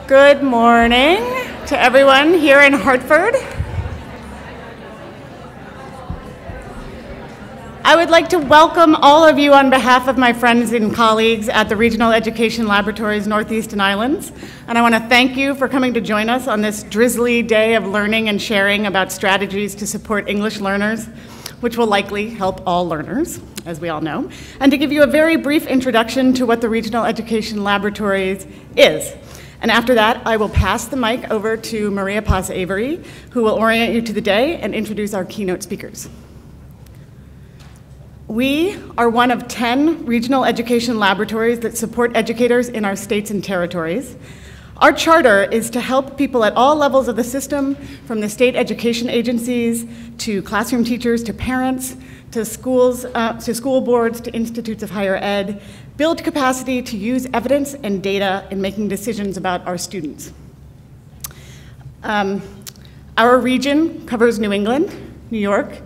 Good morning to everyone here in Hartford. I would like to welcome all of you on behalf of my friends and colleagues at the Regional Education Laboratories Northeastern Islands, and I want to thank you for coming to join us on this drizzly day of learning and sharing about strategies to support English learners, which will likely help all learners, as we all know, and to give you a very brief introduction to what the Regional Education Laboratories is. And after that, I will pass the mic over to Maria-Paz Avery, who will orient you to the day and introduce our keynote speakers. We are one of 10 regional education laboratories that support educators in our states and territories. Our charter is to help people at all levels of the system, from the state education agencies, to classroom teachers, to parents, to schools, to school boards, to institutes of higher ed, build capacity to use evidence and data in making decisions about our students. Our region covers New England, New York,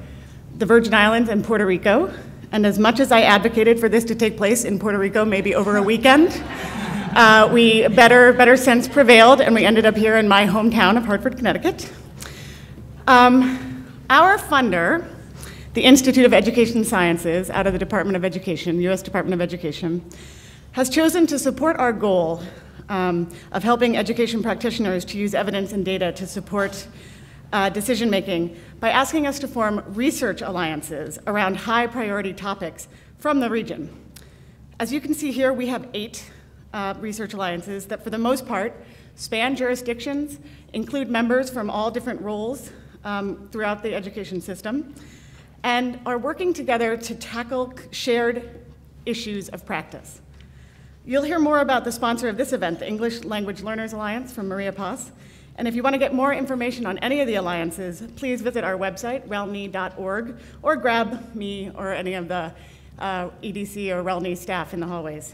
the Virgin Islands, and Puerto Rico. And as much as I advocated for this to take place in Puerto Rico, maybe over a weekend, better sense prevailed, and we ended up here in my hometown of Hartford, Connecticut. Our funder, the Institute of Education Sciences, out of the Department of Education, U.S. Department of Education, has chosen to support our goal of helping education practitioners to use evidence and data to support decision-making by asking us to form research alliances around high-priority topics from the region. As you can see here, we have 8 research alliances that, for the most part, span jurisdictions, include members from all different roles throughout the education system, and are working together to tackle shared issues of practice. You'll hear more about the sponsor of this event, the English Language Learners Alliance, from Maria-Paz. And if you want to get more information on any of the alliances, please visit our website, relni.org, or grab me or any of the EDC or RELNI staff in the hallways.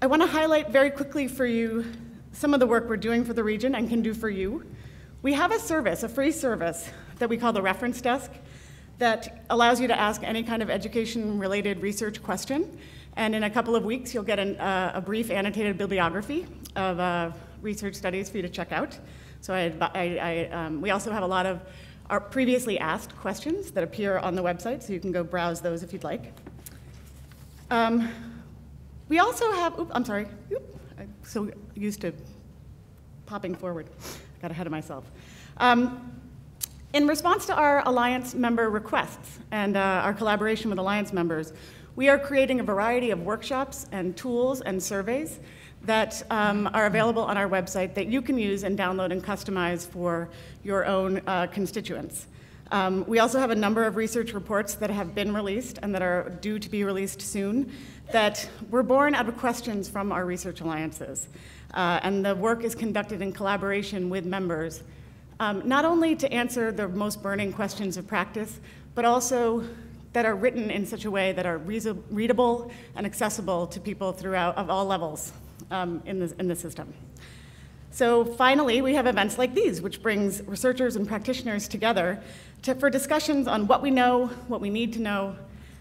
I want to highlight very quickly for you some of the work we're doing for the region and can do for you. We have a service, a free service, that we call the Reference Desk, that allows you to ask any kind of education-related research question. And in a couple of weeks, you'll get a brief annotated bibliography of research studies for you to check out. So we also have a lot of our previously asked questions that appear on the website, so you can go browse those if you'd like. We also have, I'm sorry, I'm so used to popping forward. I got ahead of myself. In response to our Alliance member requests and our collaboration with Alliance members, we are creating a variety of workshops and tools and surveys that are available on our website that you can use and download and customize for your own constituents. We also have a number of research reports that have been released and that are due to be released soon that were born out of questions from our research alliances. And the work is conducted in collaboration with members, not only to answer the most burning questions of practice, but also that are written in such a way that are readable and accessible to people throughout, of all levels in the system. So finally, we have events like these, which brings researchers and practitioners together for discussions on what we know, what we need to know,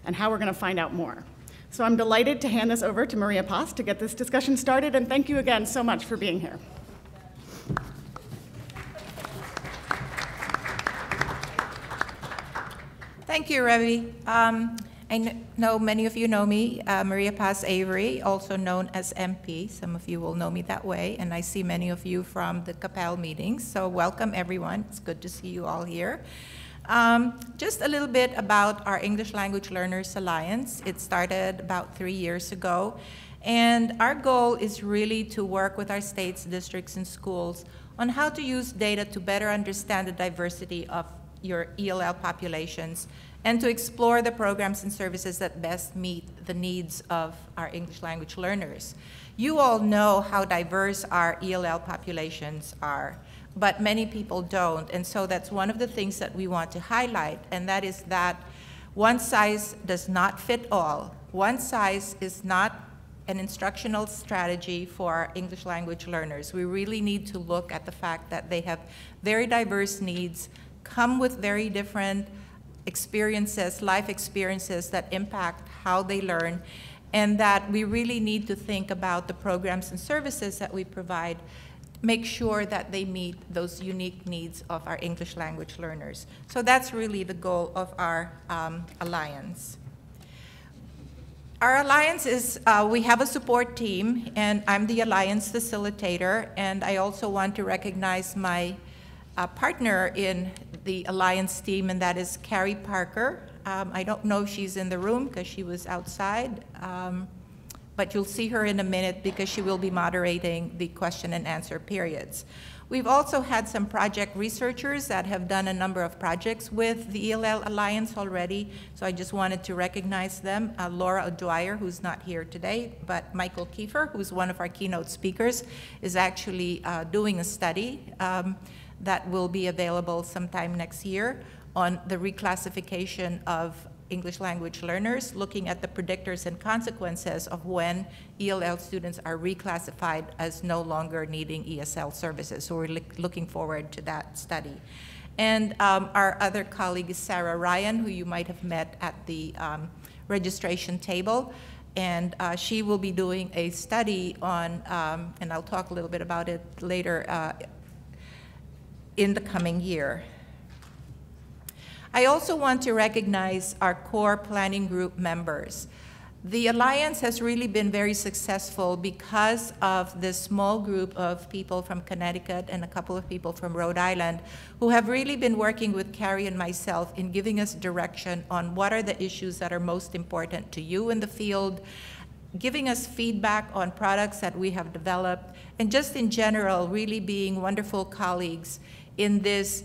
and how we're going to find out more. So I'm delighted to hand this over to Maria-Paz to get this discussion started, and thank you again so much for being here. Thank you, Ravi. I know many of you know me, Maria-Paz Avery, also known as MP. Some of you will know me that way, and I see many of you from the CAPEL meetings, so welcome everyone. It's good to see you all here. Just a little bit about our English Language Learners Alliance. It started about 3 years ago, and our goal is really to work with our states, districts, and schools on how to use data to better understand the diversity of your ELL populations and to explore the programs and services that best meet the needs of our English language learners. You all know how diverse our ELL populations are, but many people don't, and so that's one of the things that we want to highlight, and that is that one size does not fit all. One size is not an instructional strategy for our English language learners. We really need to look at the fact that they have very diverse needs, come with very different experiences, life experiences that impact how they learn, and that we really need to think about the programs and services that we provide, make sure that they meet those unique needs of our English language learners. So that's really the goal of our alliance. Our alliance is, we have a support team, and I'm the alliance facilitator, and I also want to recognize my partner in the alliance team, and that is Carey Parker. I don't know if she's in the room because she was outside, but you'll see her in a minute because she will be moderating the question and answer periods. We've also had some project researchers that have done a number of projects with the ELL Alliance already, so I just wanted to recognize them. Laura O'Dwyer, who's not here today, but Michael Kieffer, who's one of our keynote speakers, is actually doing a study that will be available sometime next year on the reclassification of English language learners, looking at the predictors and consequences of when ELL students are reclassified as no longer needing ESL services. So we're looking forward to that study. And our other colleague is Sarah Ryan, who you might have met at the registration table. And she will be doing a study on, and I'll talk a little bit about it later, in the coming year. I also want to recognize our core planning group members. The Alliance has really been very successful because of this small group of people from Connecticut and a couple of people from Rhode Island who have really been working with Carey and myself in giving us direction on what are the issues that are most important to you in the field, giving us feedback on products that we have developed, and just in general, really being wonderful colleagues in this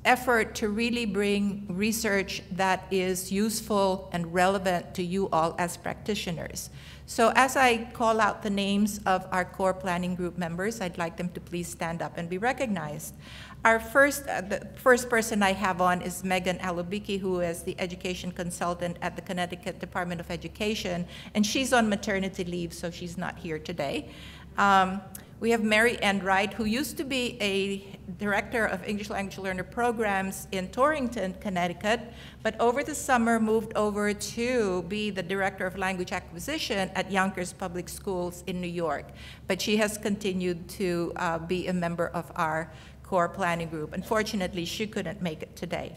effort to really bring research that is useful and relevant to you all as practitioners. So as I call out the names of our core planning group members, I'd like them to please stand up and be recognized. Our the first person I have on is Megan Alubiki, who is the education consultant at the Connecticut Department of Education, and she's on maternity leave, so she's not here today. We have Mary Ann Wright, who used to be a director of English language learner programs in Torrington, Connecticut, but over the summer moved over to be the director of language acquisition at Yonkers Public Schools in New York. But she has continued to be a member of our core planning group. Unfortunately, she couldn't make it today.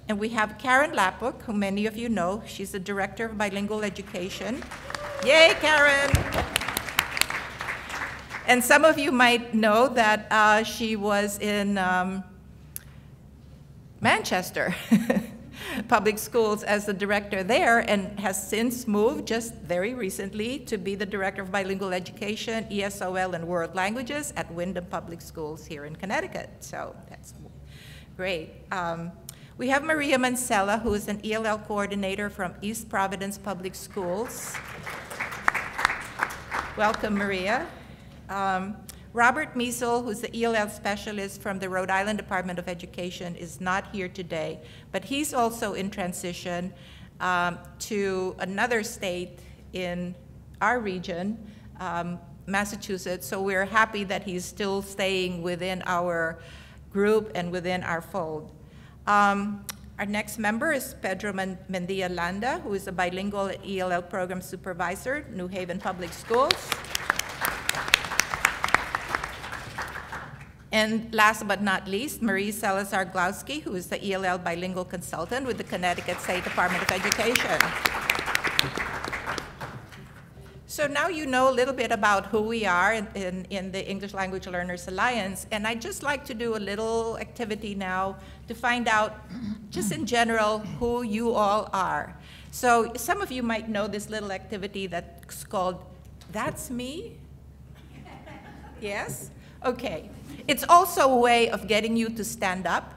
And we have Karen Lapuk, who many of you know. She's the director of bilingual education. Yay, Karen! And some of you might know that she was in Manchester Public Schools as the director there, and has since moved just very recently to be the director of bilingual education, ESOL, and world languages at Wyndham Public Schools here in Connecticut. So that's great. We have Maria Mancella, who is an ELL coordinator from East Providence Public Schools. Welcome, Maria. Robert Measle, who's the ELL specialist from the Rhode Island Department of Education, is not here today, but he's also in transition to another state in our region, Massachusetts, so we're happy that he's still staying within our group and within our fold. Our next member is Pedro Mendia Landa, who is a bilingual ELL program supervisor, New Haven Public Schools. And last but not least, Marie Salazar-Glowski, who is the ELL bilingual consultant with the Connecticut State Department of Education. So now you know a little bit about who we are in the English Language Learners Alliance, and I'd just like to do a little activity now to find out, just in general, who you all are. So some of you might know this little activity that's called, That's Me? Yes? Okay. It's also a way of getting you to stand up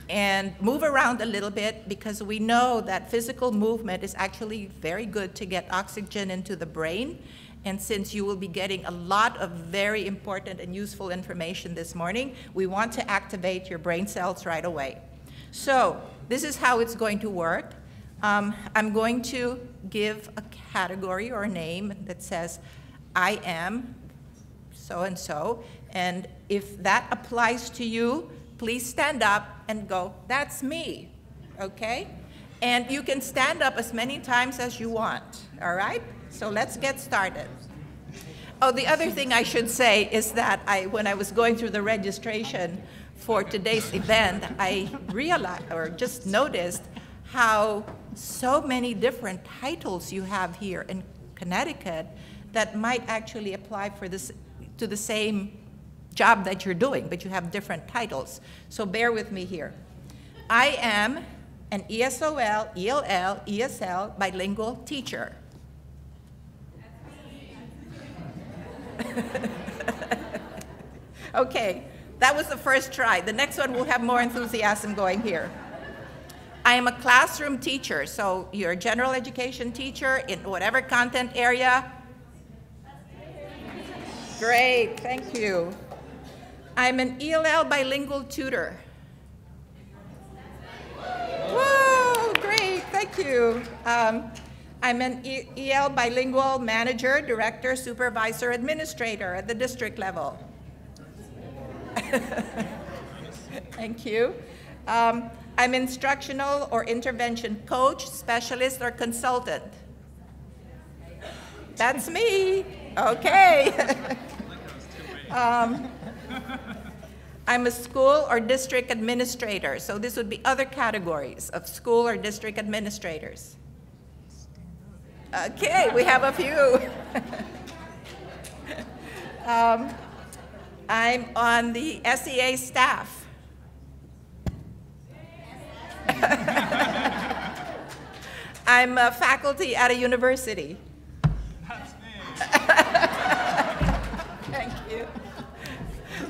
and move around a little bit, because we know that physical movement is actually very good to get oxygen into the brain. And since you will be getting a lot of very important and useful information this morning, we want to activate your brain cells right away. So this is how it's going to work. I'm going to give a category or a name that says, I am so-and-so. And if that applies to you, please stand up and go, that's me, okay? And you can stand up as many times as you want, all right? So let's get started. Oh, the other thing I should say is that when I was going through the registration for today's event, I realized, or just noticed, how so many different titles you have here in Connecticut that might actually apply for this, to the same job that you're doing, but you have different titles. So bear with me here. I am an ESOL, ELL, ESL bilingual teacher. Okay, that was the first try. The next one will have more enthusiasm going here. I am a classroom teacher, so you're a general education teacher in whatever content area. Great, thank you. I'm an ELL bilingual tutor. Whoa, great, thank you. I'm an EL bilingual manager, director, supervisor, administrator at the district level. Thank you. I'm instructional or intervention coach, specialist, or consultant. That's me. Okay. I'm a school or district administrator. So this would be other categories of school or district administrators. Okay, we have a few. I'm on the SEA staff. I'm a faculty at a university. That's me. Thank you.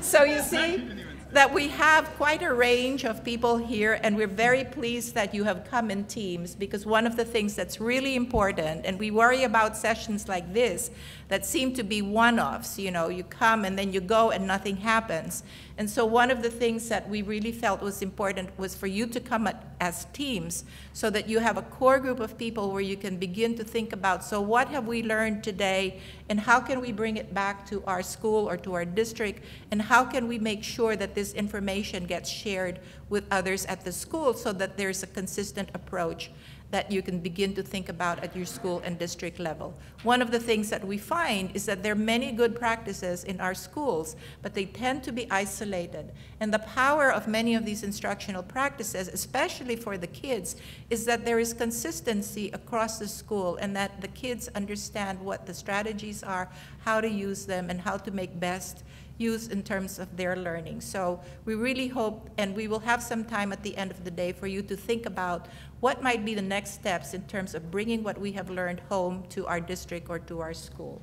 So you see that we have quite a range of people here, and we're very pleased that you have come in teams, because one of the things that's really important, and we worry about sessions like this that seem to be one-offs, you know, you come and then you go and nothing happens. And so one of the things that we really felt was important was for you to come as teams, so that you have a core group of people where you can begin to think about, so what have we learned today, and how can we bring it back to our school or to our district, and how can we make sure that this information gets shared with others at the school, so that there's a consistent approach that you can begin to think about at your school and district level. One of the things that we find is that there are many good practices in our schools, but they tend to be isolated. And the power of many of these instructional practices, especially for the kids, is that there is consistency across the school, and that the kids understand what the strategies are, how to use them, and how to make best use in terms of their learning. So we really hope, and we will have some time at the end of the day for you to think about what might be the next steps in terms of bringing what we have learned home to our district or to our school.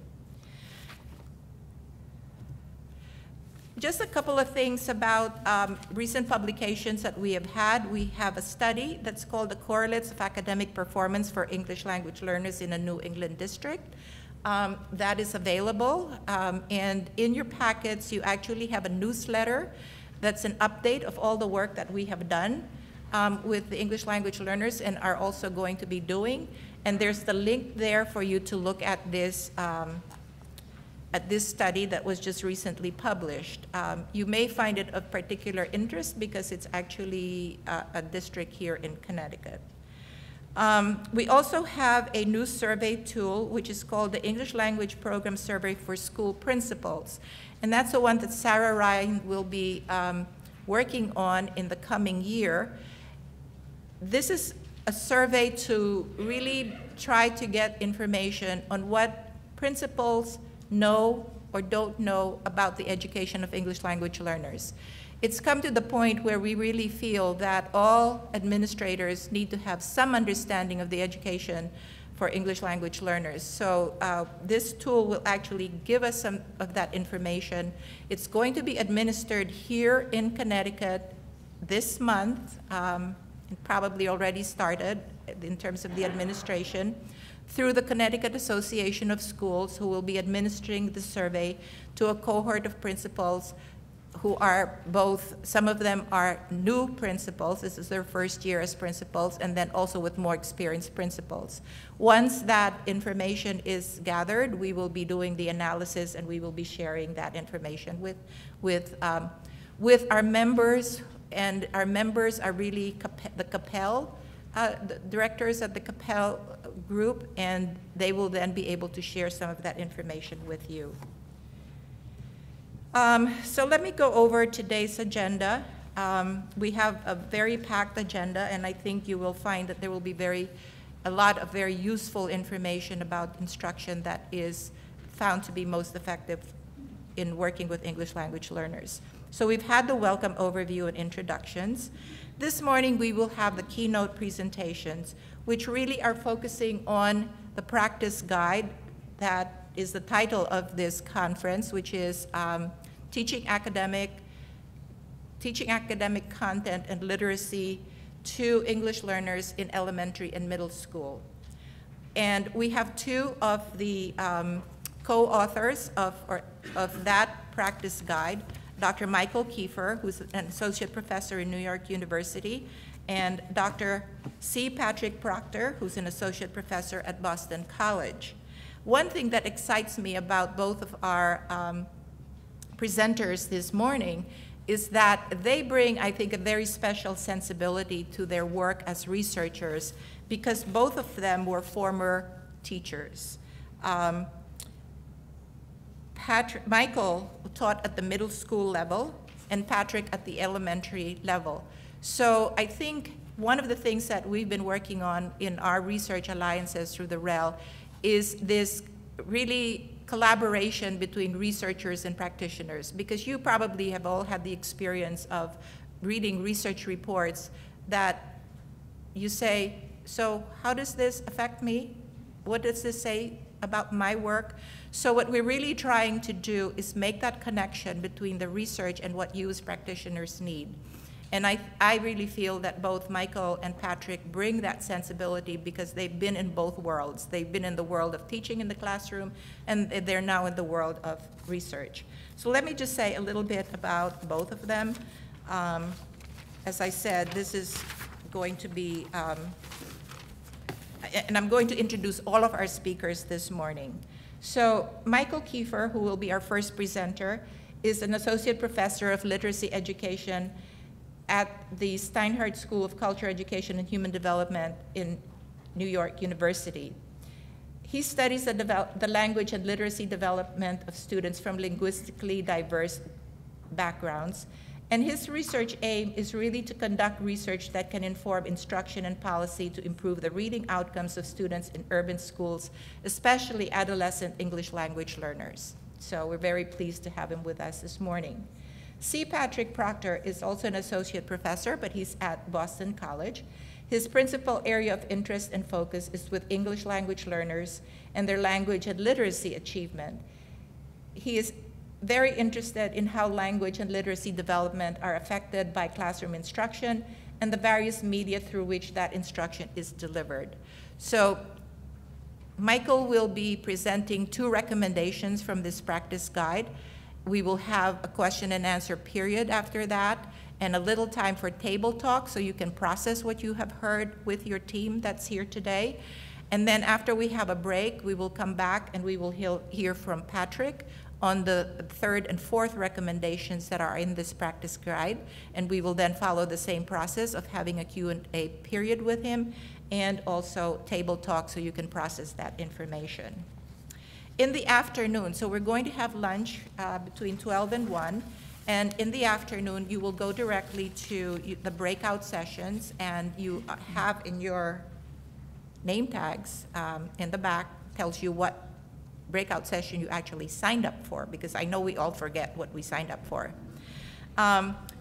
Just a couple of things about recent publications that we have had. We have a study that's called The Correlates of Academic Performance for English Language Learners in a New England District. That is available, and in your packets you actually have a newsletter that's an update of all the work that we have done with the English language learners and are also going to be doing. And there's the link there for you to look at this study that was just recently published. You may find it of particular interest because it's actually a district here in Connecticut. We also have a new survey tool, which is called the English Language Program Survey for School Principals. And that's the one that Sarah Ryan will be working on in the coming year. This is a survey to really try to get information on what principals know or don't know about the education of English language learners. It's come to the point where we really feel that all administrators need to have some understanding of the education for English language learners. So this tool will actually give us some of that information. It's going to be administered here in Connecticut this month, and probably already started in terms of the administration, through the Connecticut Association of Schools, who will be administering the survey to a cohort of principals who are both, some of them are new principals, this is their first year as principals, and then also with more experienced principals. Once that information is gathered, we will be doing the analysis and we will be sharing that information with our members, and our members are really the Capel, the directors at the Capel group, and they will then be able to share some of that information with you. So let me go over today's agenda. We have a very packed agenda, and I think you will find that there will be a lot of very useful information about instruction that is found to be most effective in working with English language learners. So we've had the welcome overview and introductions. This morning we will have the keynote presentations, which really are focusing on the practice guide that is the title of this conference, which is Teaching Academic Content and Literacy to English Learners in Elementary and Middle School. And we have two of the co-authors of that practice guide, Dr. Michael Kieffer, who's an associate professor in New York University, and Dr. C. Patrick Proctor, who's an associate professor at Boston College. One thing that excites me about both of our presenters this morning is that they bring, I think, a very special sensibility to their work as researchers, because both of them were former teachers. Michael taught at the middle school level, and Patrick at the elementary level. So I think one of the things that we've been working on in our research alliances through the REL is this really collaboration between researchers and practitioners, because you probably have all had the experience of reading research reports that you say, so how does this affect me? What does this say about my work? So what we're really trying to do is make that connection between the research and what you as practitioners need. And I really feel that both Michael and Patrick bring that sensibility because they've been in both worlds. They've been in the world of teaching in the classroom, and they're now in the world of research. So let me just say a little bit about both of them. As I said, this is going to be, and I'm going to introduce all of our speakers this morning. So Michael Kieffer, who will be our first presenter, is an associate professor of literacy education at the Steinhardt School of Culture, Education, and Human Development in New York University. He studies the language and literacy development of students from linguistically diverse backgrounds. And his research aim is really to conduct research that can inform instruction and policy to improve the reading outcomes of students in urban schools, especially adolescent English language learners. So we're very pleased to have him with us this morning. C. Patrick Proctor is also an associate professor, but he's at Boston College. His principal area of interest and focus is with English language learners and their language and literacy achievement. He is very interested in how language and literacy development are affected by classroom instruction and the various media through which that instruction is delivered. So Michael will be presenting two recommendations from this practice guide. We will have a question and answer period after that, and a little time for table talk so you can process what you have heard with your team that's here today. And then after we have a break, we will come back and we will hear from Patrick on the third and fourth recommendations that are in this practice guide. And we will then follow the same process of having a Q&A period with him and also table talk so you can process that information. In the afternoon, so we're going to have lunch between 12 and 1, and in the afternoon you will go directly to the breakout sessions, and you have in your name tags in the back tells you what breakout session you actually signed up for, because I know we all forget what we signed up for.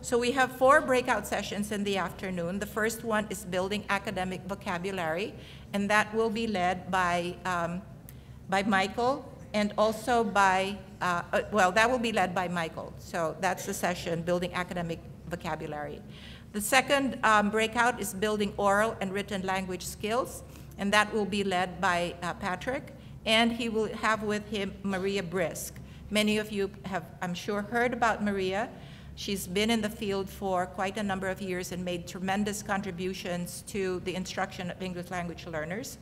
So we have 4 breakout sessions in the afternoon. The first one is building academic vocabulary, and that will be led by Michael, and also by, well, that will be led by Michael. So that's the session, building academic vocabulary. The second breakout is building oral and written language skills, and that will be led by Patrick, and he will have with him Maria Brisk. Many of you have, I'm sure, heard about Maria. She's been in the field for quite a number of years and made tremendous contributions to the instruction of English language learners.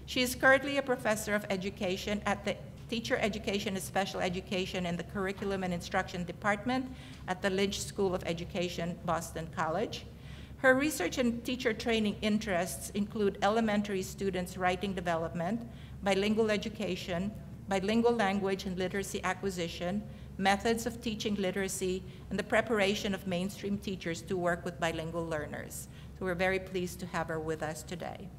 She is currently a professor of education at the Teacher Education and Special Education in the Curriculum and Instruction Department at the Lynch School of Education, Boston College. Her research and teacher training interests include elementary students' writing development, bilingual education, bilingual language and literacy acquisition, methods of teaching literacy, and the preparation of mainstream teachers to work with bilingual learners. So we're very pleased to have her with us today.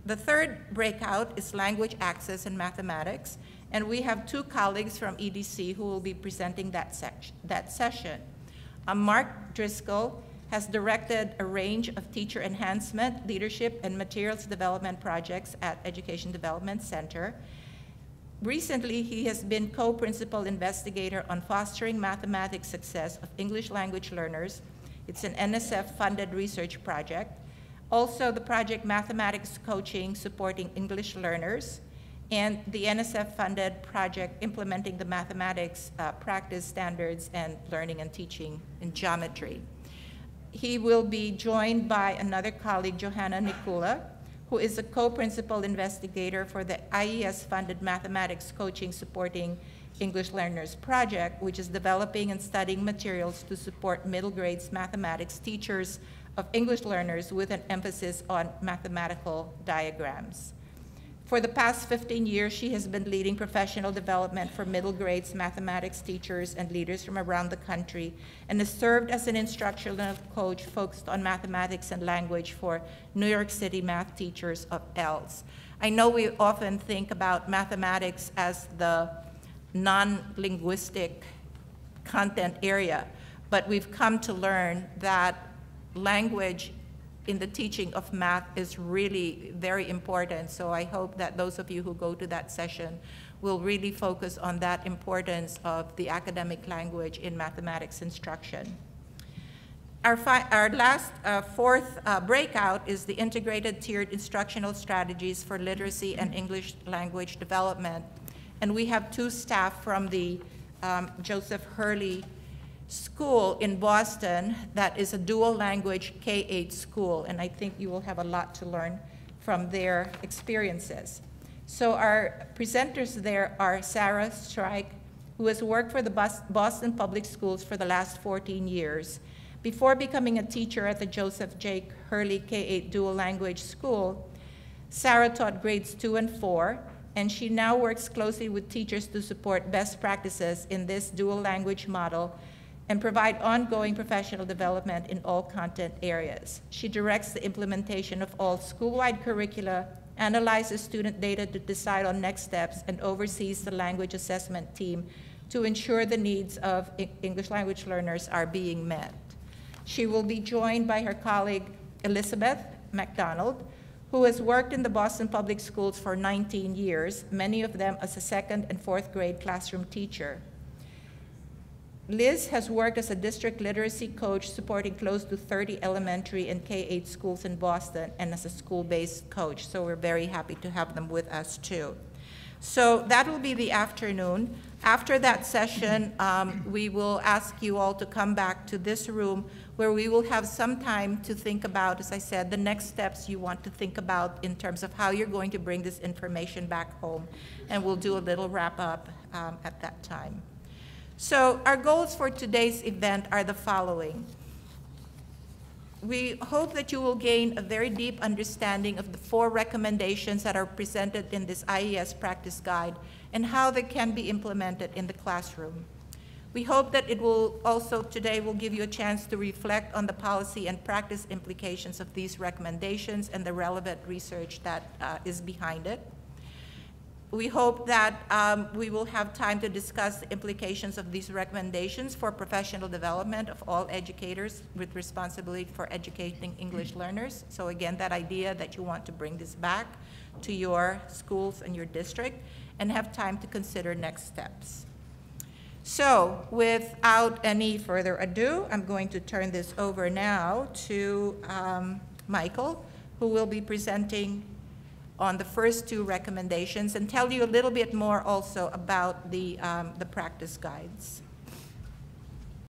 The third breakout is language access and mathematics, and we have two colleagues from EDC who will be presenting that session. Mark Driscoll has directed a range of teacher enhancement, leadership, and materials development projects at Education Development Center. Recently, he has been co-principal investigator on fostering mathematics success of English language learners. It's an NSF-funded research project. Also, the project Mathematics Coaching Supporting English Learners, and the NSF-funded project implementing the mathematics practice standards and learning and teaching in geometry. He will be joined by another colleague, Johanna Nikula, who is a co-principal investigator for the IES-funded Mathematics Coaching Supporting English Learners project, which is developing and studying materials to support middle grades mathematics teachers of English learners with an emphasis on mathematical diagrams. For the past 15 years, she has been leading professional development for middle grades mathematics teachers and leaders from around the country, and has served as an instructional coach focused on mathematics and language for New York City math teachers of ELS. I know we often think about mathematics as the non-linguistic content area, but we've come to learn that language in the teaching of math is really very important. So I hope that those of you who go to that session will really focus on that importance of the academic language in mathematics instruction. Our last fourth breakout is the integrated tiered instructional strategies for literacy and English language development. And we have two staff from the Joseph Hurley School in Boston that is a dual language K-8 school, and I think you will have a lot to learn from their experiences. So our presenters there are Sarah Strike, who has worked for the Boston Public Schools for the last 14 years. Before becoming a teacher at the Joseph J. Hurley K-8 dual language school, Sarah taught grades 2 and 4, and she now works closely with teachers to support best practices in this dual language model and provide ongoing professional development in all content areas. She directs the implementation of all school-wide curricula, analyzes student data to decide on next steps, and oversees the language assessment team to ensure the needs of English language learners are being met. She will be joined by her colleague, Elizabeth McDonald, who has worked in the Boston Public Schools for 19 years, many of them as a 2nd and 4th grade classroom teacher. Liz has worked as a district literacy coach supporting close to 30 elementary and K-8 schools in Boston and as a school-based coach, so we're very happy to have them with us too. So that will be the afternoon. After that session, we will ask you all to come back to this room where we will have some time to think about, as I said, the next steps you want to think about in terms of how you're going to bring this information back home, and we'll do a little wrap-up at that time. So our goals for today's event are the following. We hope that you will gain a very deep understanding of the 4 recommendations that are presented in this IES practice guide and how they can be implemented in the classroom. We hope that it will also today will give you a chance to reflect on the policy and practice implications of these recommendations and the relevant research that is behind it. We hope that we will have time to discuss the implications of these recommendations for professional development of all educators with responsibility for educating English learners. So again, that idea that you want to bring this back to your schools and your district and have time to consider next steps. So without any further ado, I'm going to turn this over now to Michael, who will be presenting on the first 2 recommendations and tell you a little bit more also about the practice guides.